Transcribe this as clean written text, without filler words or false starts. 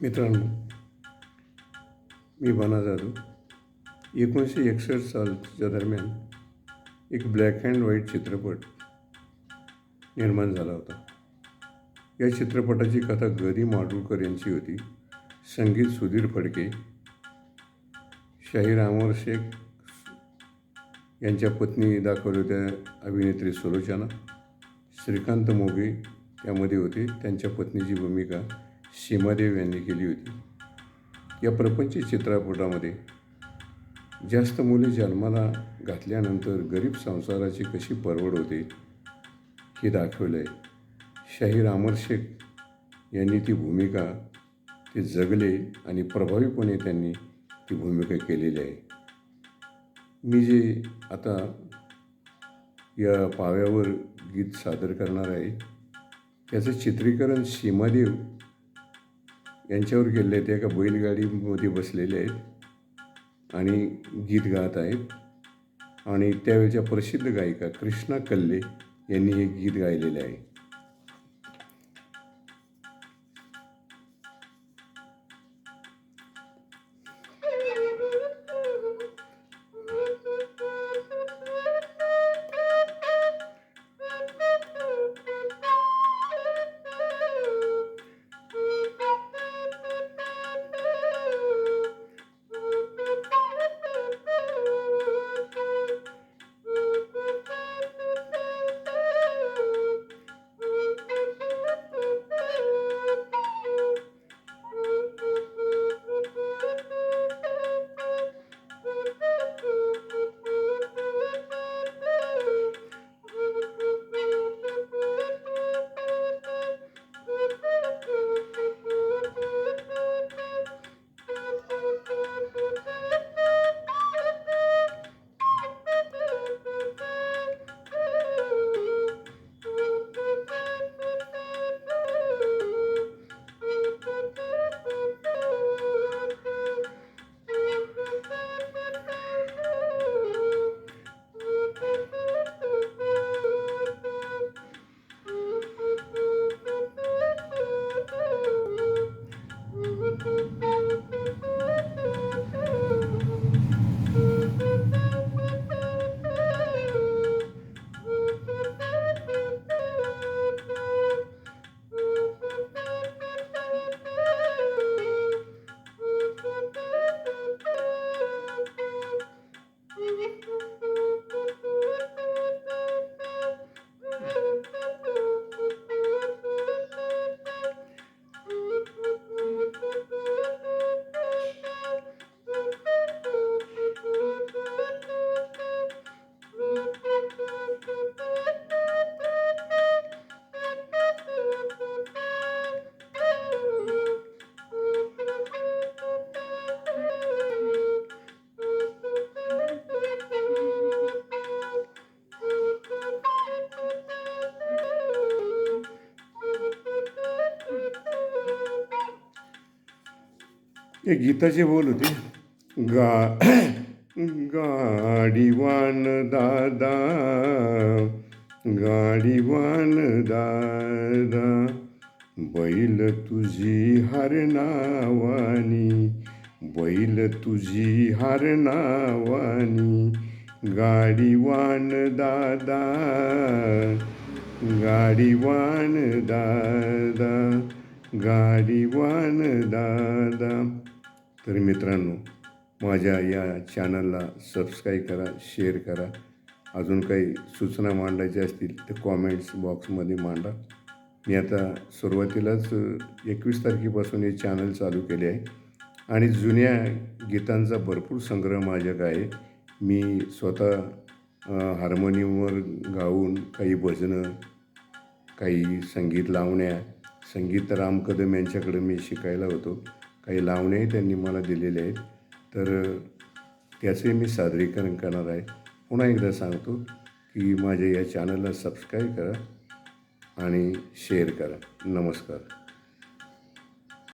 मित्रांनो, मी बना जाधव. 1961 सालच्या दरम्यान एक ब्लॅक अँड व्हाईट चित्रपट निर्माण झाला होता. या चित्रपटाची कथा ग. दी. माडगूळकर यांची होती. संगीत सुधीर फडके. शाहीर अमर शेख यांच्या पत्नी दाखवल्या होत्या अभिनेत्री सुलोचना. श्रीकांत मोघे त्यामध्ये होते. त्यांच्या पत्नीची भूमिका सीमादेव यांनी केली होती. या प्रपंच चित्रपटामध्ये जास्त मुले जन्माला घातल्यानंतर गरीब संसाराची कशी परवड होते हे दाखवलं आहे. शाहीर अमर शेख यांनी ती भूमिका ते जगले आणि प्रभावीपणे त्यांनी ती भूमिका केलेली आहे. मी जे आता या पाव्यावर गीत सादर करणार आहे त्याचं चित्रीकरण सीमादेव यांच्यावर केले आहे. ते एका बैलगाडीमध्ये बसलेले आहेत आणि गीत गात आहेत. आणि त्यावेळच्या प्रसिद्ध गायिका कृष्णा कल्ले यांनी हे गीत गायलेले आहे. हे गीताचे बोल होते. गाडीवान दादा, गाडीवान दादा, बैल तुझी हरनावानी, बैल तुझी हरनावानी, गाडीवान दादा, गाडीवान दादा, गाडीवान दादा. तर मित्रांनो, माझ्या या चॅनलला सबस्क्राईब करा, शेअर करा. अजून काही सूचना मांडायच्या असतील तर कॉमेंट्स बॉक्समध्ये मांडा. मी आता सुरुवातीलाच 21 तारखेपासून हे चॅनल चालू केले आहे आणि जुन्या गीतांचा भरपूर संग्रह माझ्याकडे आहे. मी स्वतः हार्मोनियमवर गाऊन काही भजनं, काही संगीत लावण्या, संगीत राम कदम यांच्याकडे मी शिकायला होतो. काही लावण्याही त्यांनी मला दिलेले आहेत. तर त्याचे मी सादरीकरण करणार आहे. पुन्हा एकदा सांगतो की माझ्या या चॅनलला सबस्क्राईब करा आणि शेअर करा. नमस्कार.